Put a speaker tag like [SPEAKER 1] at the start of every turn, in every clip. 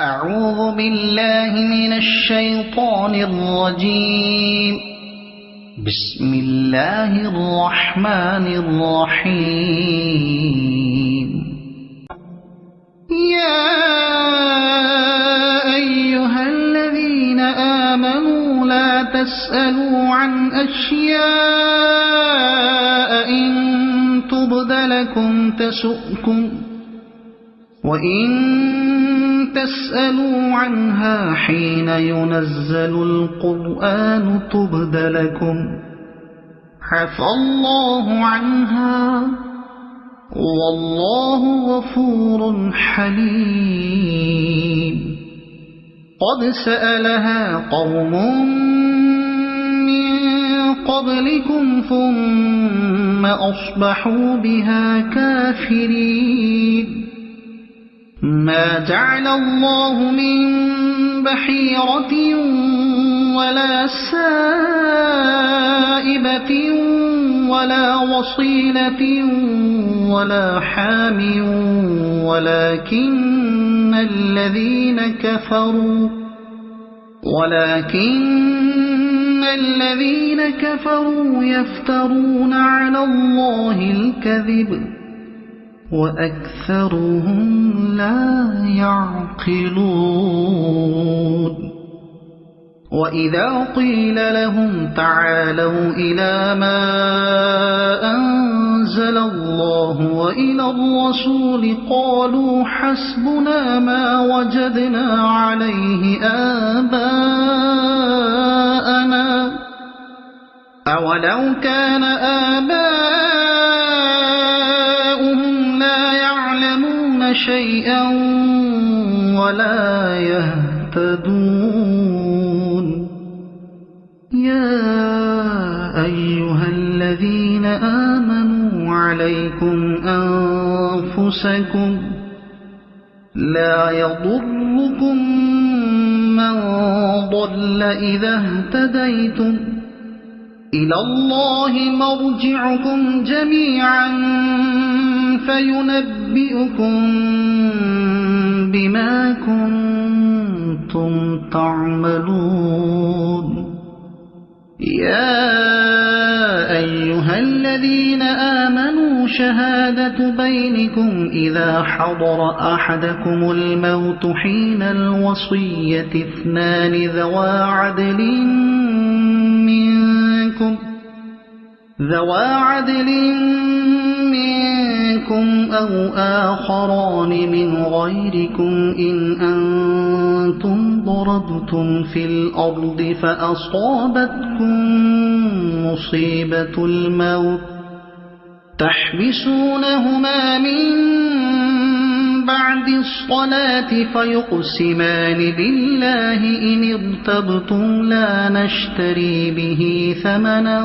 [SPEAKER 1] أعوذ بالله من الشيطان الرجيم. بسم الله الرحمن الرحيم. يا أيها الذين آمنوا لا تسألوا عن أشياء إن تبد لكم تسؤكم وإن تسألوا عنها حين ينزل القرآن تبد لكم عفى الله عنها والله غفور حليم. قد سألها قوم من قبلكم ثم أصبحوا بها كافرين. ما جعل الله من بحيرة ولا سائبة ولا وصيلة ولا حام ولكن الذين كفروا يفترون على الله الكذب وأكثرهم لا يعقلون. وإذا قيل لهم تعالوا إلى ما أنزل الله وإلى الرسول قالوا حسبنا ما وجدنا عليه آباءنا أولو كان آباؤهم لا يعلمون شيئا ولا يهتدون. يا أيها الذين آمنوا عليكم أنفسكم لا يضركم من ضل إذا اهتديتم إلى الله مرجعكم جميعا فينبئكم بما كنتم تعملون. يا أيها الذين آمنوا شهادة بينكم إذا حضر أحدكم الموت حين الوصية اثنان ذوى عدل منكم أو آخران من غيركم إن أنتم ضربتم في الأرض فأصابتكم مصيبة الموت تحبسونهما من بعد الصلاة فيقسمان بالله إن ارتبتم لا نشتري به ثمنا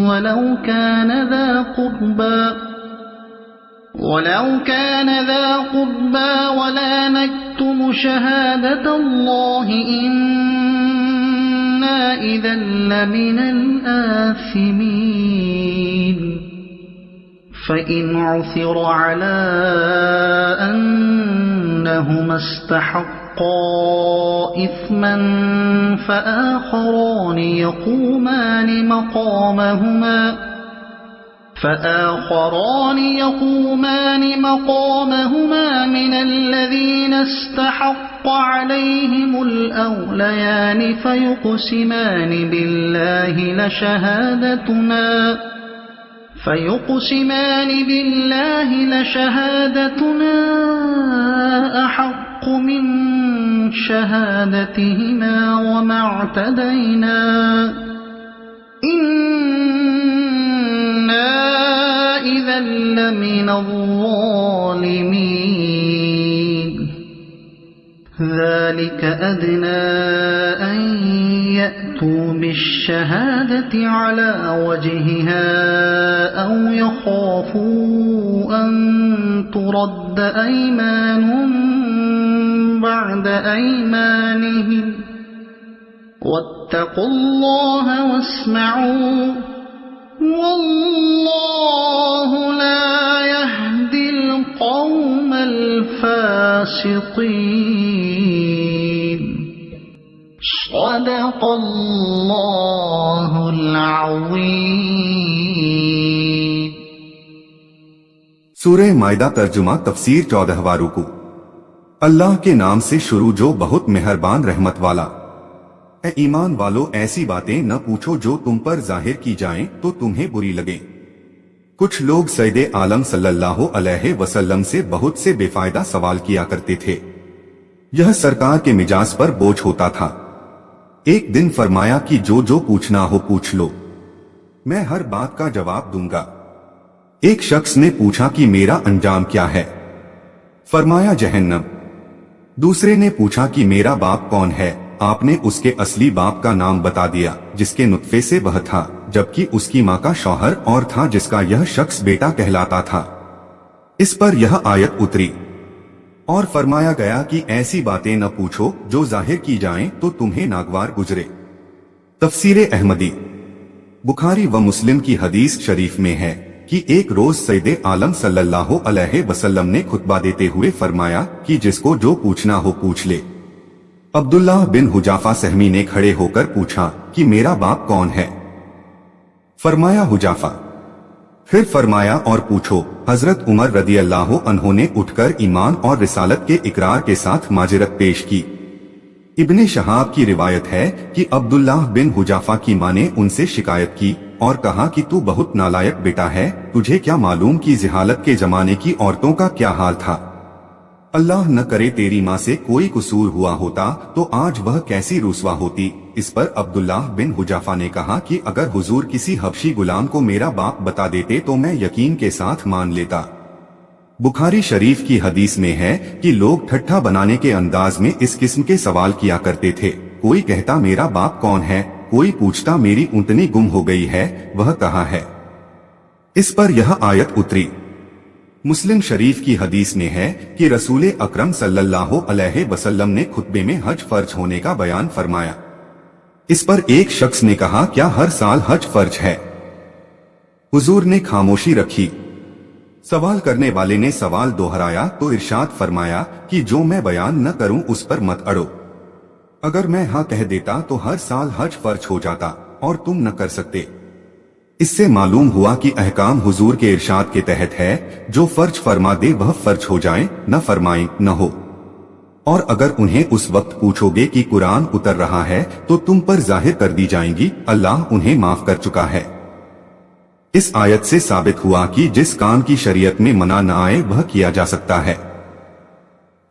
[SPEAKER 1] ولو كان ذا قربى ولا نكتم شهادة الله إنا إذا لمن الآثمين. فإن عثر على أنهما استحقا إثما فآخران يقومان مقامهما من الذين استحق عليهم الأوليان فيقسمان بالله لشهادتنا أحق من شهادتهما وما اعتدينا إنا إذا لمن الظالمين. ذلك أدنى أن يأتوا بالشهادة على وجهها أو يخافوا أن ترد أيمان بعد أيمانهم واتقوا الله واسمعوا والله لا يهدي القوم الفاسقين. الفاسقين صدق اللہ العظیم۔
[SPEAKER 2] سورہ مائدہ ترجمہ تفسیر 14واں رکوع۔ اللہ کے نام سے شروع جو بہت مہربان رحمت والا۔ اے ایمان والو، ایسی باتیں نہ پوچھو جو تم پر ظاہر کی جائیں تو تمہیں بری لگیں۔ کچھ لوگ سید عالم صلی اللہ علیہ وسلم سے بہت سے بے فائدہ سوال کیا کرتے تھے۔ یہ سرکار کے مجاز پر بوجھ ہوتا تھا۔ ایک دن فرمایا کہ جو پوچھنا ہو پوچھ لو، میں ہر بات کا جواب دوں گا۔ ایک شخص نے پوچھا کہ میرا انجام کیا ہے؟ فرمایا جہنم۔ دوسرے نے پوچھا کہ میرا باپ کون ہے؟ آپ نے اس کے اصلی باپ کا نام بتا دیا جس کے نطفے سے وہ تھا، جبکہ اس کی ماں کا شوہر اور تھا جس کا یہ شخص بیٹا کہلاتا تھا۔ اس پر یہ آیت اتری اور فرمایا گیا کہ ایسی باتیں نہ پوچھو جو ظاہر کی جائیں تو تمہیں ناگوار گزرے۔ تفسیر احمدی۔ بخاری و مسلم کی حدیث شریف میں ہے کہ ایک روز سید عالم صلی اللہ علیہ وسلم نے خطبہ دیتے ہوئے فرمایا کہ جس کو جو پوچھنا ہو پوچھ لے۔ عبداللہ بن حجافہ سہمی نے کھڑے ہو کر پوچھا کہ میرا باپ کون ہے؟ فرمایا حجافہ۔ پھر فرمایا اور پوچھو۔ حضرت عمر رضی اللہ عنہ نے اٹھ کر ایمان اور رسالت کے اقرار کے ساتھ معذرت پیش کی۔ ابن شہاب کی روایت ہے کہ عبداللہ بن حجافہ کی ماں نے ان سے شکایت کی اور کہا کہ تو بہت نالائق بیٹا ہے، تجھے کیا معلوم کہ جہالت کے زمانے کی عورتوں کا کیا حال تھا؟ اللہ نہ کرے تیری ماں سے کوئی قصور ہوا ہوتا تو آج وہ کیسی رسوا ہوتی۔ اس پر عبداللہ بن حجافہ نے کہا کہ اگر حضور کسی حبشی غلام کو میرا باپ بتا دیتے تو میں یقین کے ساتھ مان لیتا۔ بخاری شریف کی حدیث میں ہے کہ لوگ ٹھٹھا بنانے کے انداز میں اس قسم کے سوال کیا کرتے تھے۔ کوئی کہتا میرا باپ کون ہے، کوئی پوچھتا میری اونٹنی گم ہو گئی ہے، وہ کہاں ہے؟ اس پر یہ آیت اتری۔ مسلم شریف کی حدیث میں ہے کہ رسول اکرم صلی اللہ علیہ وسلم نے خطبے میں حج فرض ہونے کا بیان فرمایا۔ اس پر ایک شخص نے کہا کیا ہر سال حج فرض ہے؟ حضور نے خاموشی رکھی۔ سوال کرنے والے نے سوال دوہرایا تو ارشاد فرمایا کہ جو میں بیان نہ کروں اس پر مت اڑو۔ اگر میں ہاں کہہ دیتا تو ہر سال حج فرض ہو جاتا اور تم نہ کر سکتے۔ اس سے معلوم ہوا کہ احکام حضور کے ارشاد کے تحت ہے، جو فرض فرما دے وہ فرض ہو جائیں، نہ فرمائیں نہ ہو۔ اور اگر انہیں اس وقت پوچھو گے کہ قرآن اتر رہا ہے تو تم پر ظاہر کر دی جائیں گی، اللہ انہیں معاف کر چکا ہے۔ اس آیت سے ثابت ہوا کہ جس کام کی شریعت میں منع نہ آئے وہ کیا جا سکتا ہے۔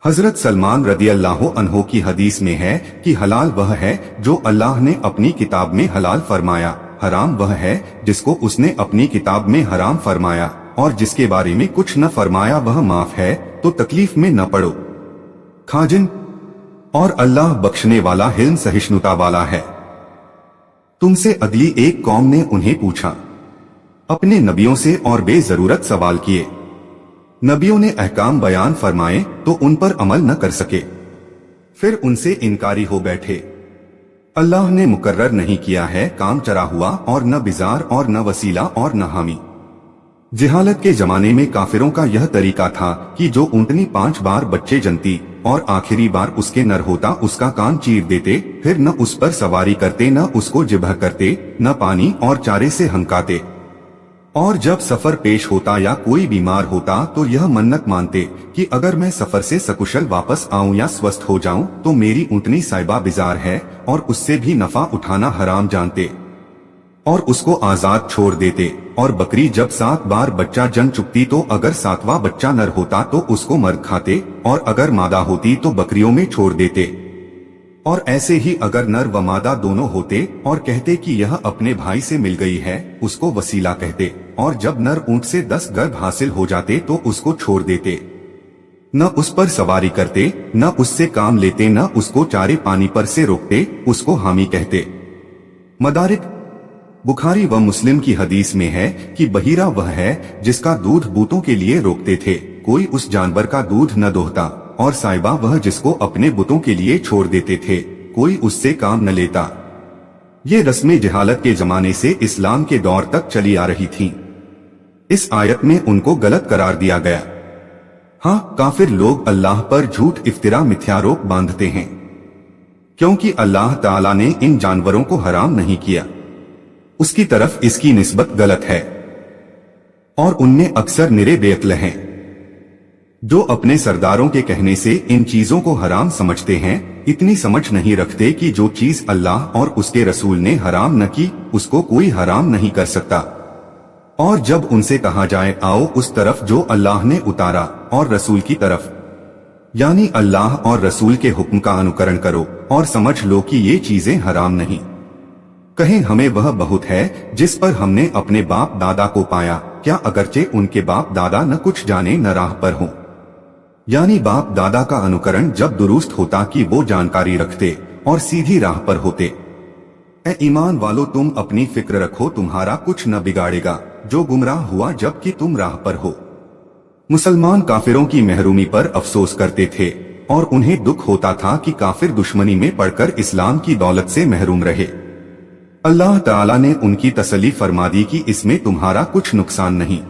[SPEAKER 2] حضرت سلمان رضی اللہ عنہ کی حدیث میں ہے کہ حلال وہ ہے جو اللہ نے اپنی کتاب میں حلال فرمایا، حرام وہ ہے جس کو اس نے اپنی کتاب میں حرام فرمایا، اور جس کے بارے میں کچھ نہ فرمایا وہ معاف ہے، تو تکلیف میں نہ پڑو۔ کھاجن اور اللہ بخشنے والا حلم سہشنتا والا ہے۔ تم سے اگلی ایک قوم نے انہیں پوچھا، اپنے نبیوں سے اور بے ضرورت سوال کیے۔ نبیوں نے احکام بیان فرمائے تو ان پر عمل نہ کر سکے، پھر ان سے انکاری ہو بیٹھے۔ اللہ نے مقرر نہیں کیا ہے کام چرا ہوا، اور نہ بزار اور نہ وسیلہ اور نہ حامی۔ جہالت کے زمانے میں کافروں کا یہ طریقہ تھا کہ جو اونٹنی 5 بار بچے جنتی اور آخری بار اس کے نر ہوتا اس کا کان چیر دیتے، پھر نہ اس پر سواری کرتے، نہ اس کو ذبح کرتے، نہ پانی اور چارے سے ہنکاتے، اور جب سفر پیش ہوتا یا کوئی بیمار ہوتا تو یہ منت مانتے کہ اگر میں سفر سے سکشل واپس آؤں یا سوستھ ہو جاؤں تو میری اونٹنی صاحبہ بزار ہے، اور اس سے بھی نفع اٹھانا حرام جانتے اور اس کو آزاد چھوڑ دیتے۔ اور بکری جب 7 بار بچہ جن چکتی تو اگر 7واں بچہ نر ہوتا تو اس کو مرد کھاتے، اور اگر مادہ ہوتی تو بکریوں میں چھوڑ دیتے، اور ایسے ہی اگر نر و مادہ دونوں ہوتے اور کہتے کہ یہ اپنے بھائی سے مل گئی ہے، اس کو وسیلہ کہتے، اور جب نر اونٹ سے 10 گربھ حاصل ہو جاتے تو اس کو چھوڑ دیتے، نہ اس پر سواری کرتے، نہ اس سے کام لیتے، نہ اس کو چارے پانی پر سے روکتے، اس کو حامی کہتے۔ مدارک۔ بخاری و مسلم کی حدیث میں ہے کہ بحیرہ وہ ہے جس کا دودھ بوتوں کے لیے روکتے تھے، کوئی اس جانور کا دودھ نہ دوہتا، اور سائبہ وہ جس کو اپنے بتوں کے لیے چھوڑ دیتے تھے، کوئی اس سے کام نہ لیتا۔ یہ رسمیں جہالت کے زمانے سے اسلام کے دور تک چلی آ رہی تھیں۔ اس آیت میں ان کو غلط قرار دیا گیا۔ हाँ, काफिर लोग अल्लाह पर झूठ इफ्तिरा मिथ्यारोप बांधते हैं, क्योंकि अल्लाह ताला ने इन जानवरों को हराम नहीं किया, उसकी तरफ इसकी निस्बत गलत है, और उनमें अक्सर निरे बेअक्ल हैं, जो अपने सरदारों के कहने से इन चीजों को हराम समझते हैं, इतनी समझ नहीं रखते कि जो चीज अल्लाह और उसके रसूल ने हराम न की उसको कोई हराम नहीं कर सकता। और जब उनसे कहा जाए आओ उस तरफ जो अल्लाह ने उतारा और रसूल की तरफ, यानी अल्लाह और रसूल के हुक्म का अनुकरण करो और समझ लो कि ये चीजें हराम नहीं, कहें हमें वह बहुत है जिस पर हमने अपने बाप दादा को पाया, क्या अगरचे उनके बाप दादा न कुछ जाने न राह पर हों। यानी बाप दादा का अनुकरण जब दुरुस्त होता कि वो जानकारी रखते और सीधी राह पर होते। ए ईमान वालों, तुम अपनी फिक्र रखो, तुम्हारा कुछ न बिगाड़ेगा जो गुमराह हुआ जबकि तुम राह पर हो। मुसलमान काफिरों की महरूमी पर अफसोस करते थे और उन्हें दुख होता था कि काफिर दुश्मनी में पड़कर इस्लाम की दौलत से महरूम रहे। अल्लाह ताला ने उनकी तसल्ली फरमा दी कि इसमें तुम्हारा कुछ नुकसान नहीं।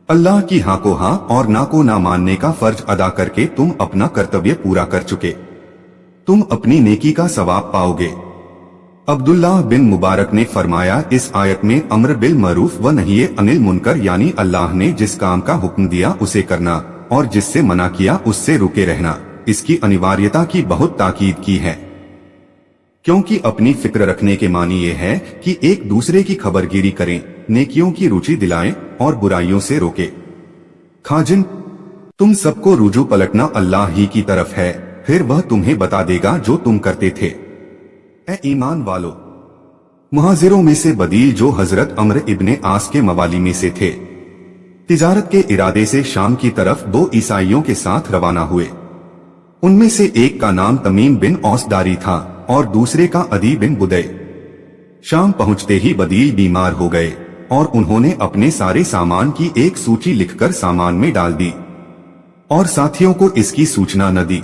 [SPEAKER 2] अल्लाह की हाँ को हाँ और ना को ना मानने का फर्ज अदा करके तुम अपना कर्तव्य पूरा कर चुके, तुम अपनी नेकी का सवाब पाओगे। अब्दुल्लाह बिन मुबारक ने फरमाया, इस आयत में अम्र बिल मरूफ व नही अनिल मुनकर, यानी अल्लाह ने जिस काम का हुक्म दिया उसे करना और जिससे मना किया उससे रुके रहना, इसकी अनिवार्यता की बहुत ताकीद की है, क्योंकि अपनी फिक्र रखने के मानी ये है कि एक दूसरे की खबरगिरी करें, नेकियों की रुचि दिलाएं और बुराइयों से रोके। खाजिन, तुम सबको रुजू पलटना अल्लाह ही की तरफ है, फिर वह तुम्हें बता देगा जो तुम करते थे। ए ईमान वालो, मुहाजिरों में से बदील जो हजरत अम्र इब्ने आस के मवाली में से थे, तिजारत के इरादे से शाम की तरफ 2 ईसाइयों के साथ रवाना हुए। उनमें से एक का नाम तमीम बिन औसदारी था और दूसरे का अदी बिन बुदै। शाम पहुंचते ही बदील बीमार हो गए और उन्होंने अपने सारे सामान की एक सूची लिखकर सामान में डाल दी और साथियों को इसकी सूचना न दी।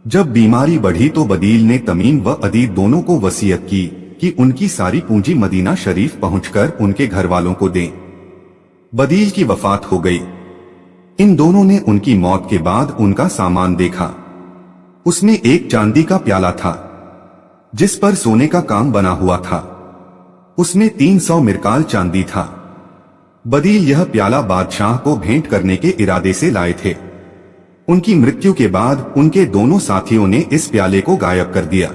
[SPEAKER 2] जब बीमारी बढ़ी तो बदील ने तमीम व अदी दोनों को वसीयत की कि उनकी सारी पूंजी मदीना शरीफ पहुंचकर उनके घर वालों को दें। बदील की वफात हो गई। इन दोनों ने उनकी मौत के बाद उनका सामान देखा। उसमें एक चांदी का प्याला था जिस पर सोने का काम बना हुआ था, उसमें 300 मिरकाल चांदी था। बदील यह प्याला बादशाह को भेंट करने के इरादे से लाए थे। उनकी मृत्यु के बाद उनके दोनों साथियों ने इस प्याले को गायब कर दिया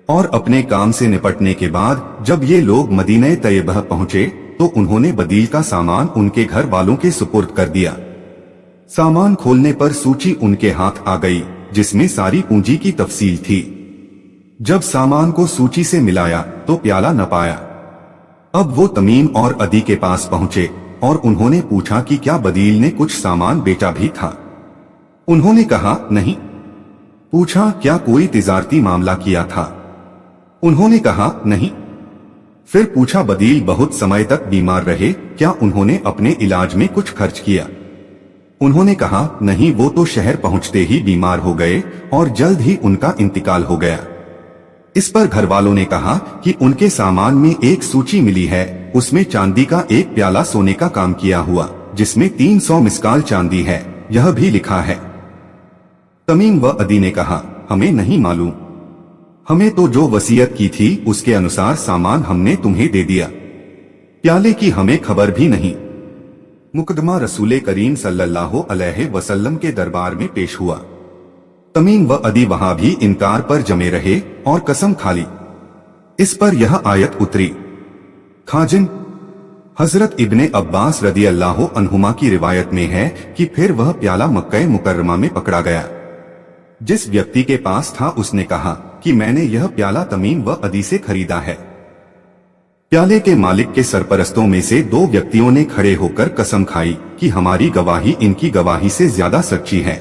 [SPEAKER 2] और अपने काम से निपटने के बाद जब ये लोग मदीना तैयबा पहुंचे तो उन्होंने बदील का सामान उनके घर वालों के सुपुर्द कर दिया। सामान खोलने पर सूची उनके हाथ आ गई जिसमें सारी पूंजी की तफसील थी। जब सामान को सूची से मिलाया तो प्याला न पाया। अब वो तमीम और अदी के पास पहुंचे और उन्होंने पूछा कि क्या बदील ने कुछ सामान बेचा भी था। उन्होंने कहा नहीं। पूछा क्या कोई तिजारती मामला किया था। उन्होंने कहा नहीं। फिर पूछा बदील बहुत समय तक बीमार रहे, क्या उन्होंने अपने इलाज में कुछ खर्च किया। उन्होंने कहा नहीं, वो तो शहर पहुंचते ही बीमार हो गए और जल्द ही उनका इंतकाल हो गया। इस पर घर वालों ने कहा कि उनके सामान में एक सूची मिली है, उसमें चांदी का एक प्याला सोने का काम किया हुआ जिसमें 300 मिस्काल चांदी है, यह भी लिखा है। तमीम व अदी ने कहा हमें नहीं मालूम, हमें तो जो वसीयत की थी उसके अनुसार सामान हमने तुम्हें दे दिया, प्याले की हमें खबर भी नहीं। मुकदमा रसूले करीम सल्लल्लाहु अलैहि वसल्लम के दरबार में पेश हुआ। तमीम व अदी वहां भी इनकार पर जमे रहे और कसम खा ली। इस पर यह आयत उतरी। खाजिन, हजरत इब्ने अब्बास रदी अल्लाह अन्हुमा की रिवायत में है कि फिर वह प्याला मक्का मुकर्रमा में पकड़ा गया। जिस व्यक्ति के पास था उसने कहा कि मैंने यह प्याला तमीम व अदी से खरीदा है। प्याले के मालिक के सरपरस्तों में से 2 व्यक्तियों ने खड़े होकर कसम खाई कि हमारी गवाही इनकी गवाही से ज्यादा सच्ची है,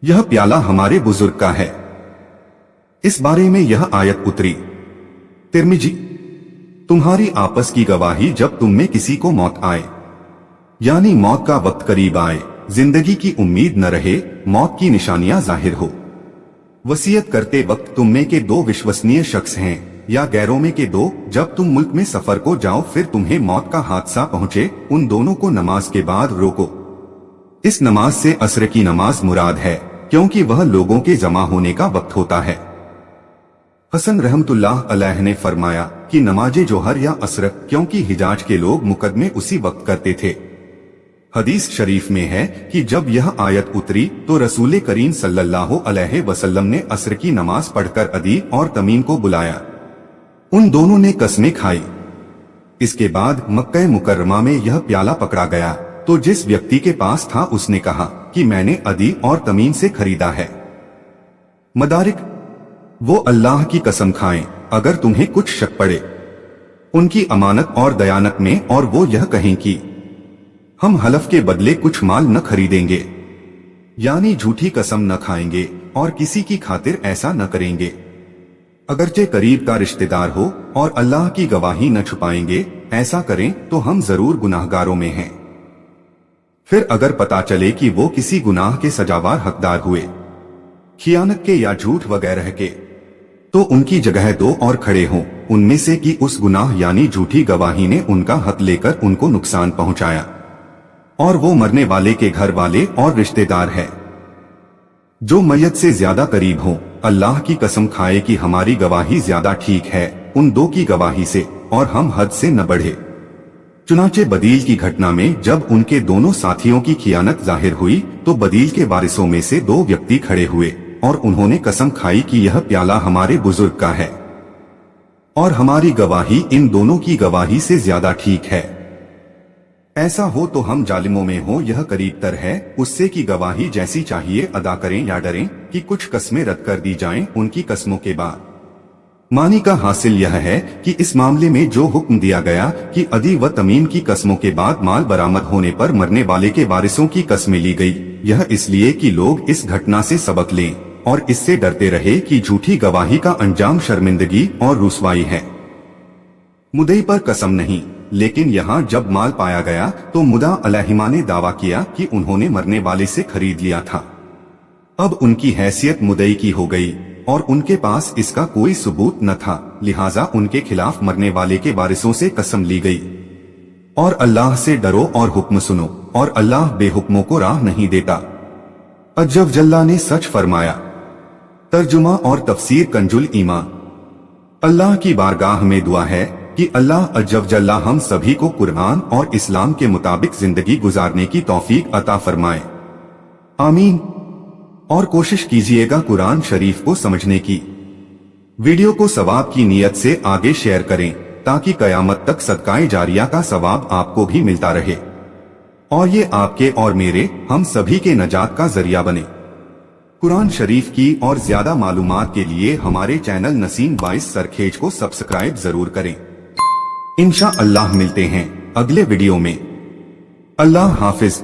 [SPEAKER 2] यह प्याला हमारे बुजुर्ग का है। इस बारे में यह आयत उतरी। तिर्मिजी, तुम्हारी आपस की गवाही जब तुम में किसी को मौत आए, यानी मौत का वक्त करीब आए, जिंदगी की उम्मीद न रहे, मौत की निशानियां जाहिर हो, वसीयत करते वक्त तुम में के 2 विश्वसनीय शख्स हैं या गैरों में के 2, जब तुम मुल्क में सफर को जाओ फिर तुम्हें मौत का हादसा पहुंचे, उन दोनों को नमाज के बाद रोको। इस नमाज से असर की नमाज मुराद है, क्योंकि वह लोगों के जमा होने का वक्त होता है। हसन रहमतुल्लाह अलैह ने फरमाया कि नमाजे जोहर या असर, क्योंकि हिजाज के लोग मुकदमे उसी वक्त करते थे। हदीस शरीफ में है कि जब यह आयत उतरी तो रसूल करीम सल्लल्लाहु अलैहि वसल्लम ने असर की नमाज पढ़कर अदी और तमीम को बुलाया। उन दोनों ने कसमें खाई। इसके बाद मक्का मुकर्रमा में यह प्याला पकड़ा गया तो जिस व्यक्ति के पास था उसने कहा कि मैंने अदी और तमीम से खरीदा है। मदारिक, वो अल्लाह की कसम खाएं अगर तुम्हें कुछ शक पड़े उनकी अमानत और दयानत में, और वो यह कहें कि हम हलफ के बदले कुछ माल न खरीदेंगे, यानी झूठी कसम न खाएंगे और किसी की खातिर ऐसा न करेंगे, अगरचे करीब का रिश्तेदार हो, और अल्लाह की गवाही न छुपाएंगे, ऐसा करें तो हम जरूर गुनाहगारों में हैं। फिर अगर पता चले कि वो किसी गुनाह के सजावार हकदार हुए, खियानत के या झूठ वगैरह के, तो उनकी जगह दो और खड़े हों उनमें से कि उस गुनाह यानी झूठी गवाही ने उनका हक लेकर उनको नुकसान पहुंचाया, और वो मरने वाले के घर वाले और रिश्तेदार है। जो मयत से ज्यादा करीब हो, अल्लाह की कसम खाए कि हमारी गवाही ज्यादा ठीक है उन दो की गवाही से, और हम हद से न बढ़े। चुनाचे बदील की घटना में जब उनके दोनों साथियों की खियानत जाहिर हुई तो बदील के वारिसों में से दो व्यक्ति खड़े हुए और उन्होंने कसम खाई कि यह प्याला हमारे बुजुर्ग का है और हमारी गवाही इन दोनों की गवाही से ज्यादा ठीक है। ऐसा हो तो हम जालिमों में हो यह करीबतर है उससे की गवाही जैसी चाहिए अदा करें या डरें कि कुछ कस्में रद्द कर दी जाएं उनकी कस्मों के बाद। मानी का हासिल यह है कि इस मामले में जो हुक्म दिया गया कि अदी व तमीम की कस्मों के बाद माल बरामद होने पर मरने वाले के वारिसों की कस्में ली गई, यह इसलिए कि लोग इस घटना से सबक लें और इससे डरते रहे कि झूठी गवाही का अंजाम शर्मिंदगी और रुसवाई है। मुद्दई पर कसम नहीं, लेकिन यहाँ जब माल पाया गया तो मुद्दा अलैहिमा ने दावा किया कि उन्होंने मरने वाले से खरीद लिया था। अब उनकी हैसियत मुद्दई की हो गई और उनके पास इसका कोई सबूत न था, लिहाजा उनके खिलाफ मरने वाले के वारिसों से कसम ली गई। और अल्लाह से डरो और हुक्म सुनो, और अल्लाह बेहुक्मों को राह नहीं देता। अज्जव जल्ला ने सच फरमाया। तर्जुमा और तफसीर कंजुल ईमान। अल्लाह की बारगाह में दुआ है कि अल्लाह अज्जव जल्ला हम सभी को कुरान और इस्लाम के मुताबिक जिंदगी गुजारने की तौफीक अता फरमाए, आमीन। और कोशिश कीजिएगा कुरान शरीफ को समझने की। वीडियो को सवाब की नीयत से आगे शेयर करें ताकि कयामत तक सदकाए जारिया का सवाब आपको भी मिलता रहे और ये आपके और मेरे हम सभी के नजात का जरिया बने। कुरान शरीफ की और ज्यादा मालूमात के लिए हमारे चैनल नसीम 22 सरखेज को सब्सक्राइब जरूर करें। इंशाअल्लाह मिलते हैं अगले वीडियो में। अल्लाह हाफिज।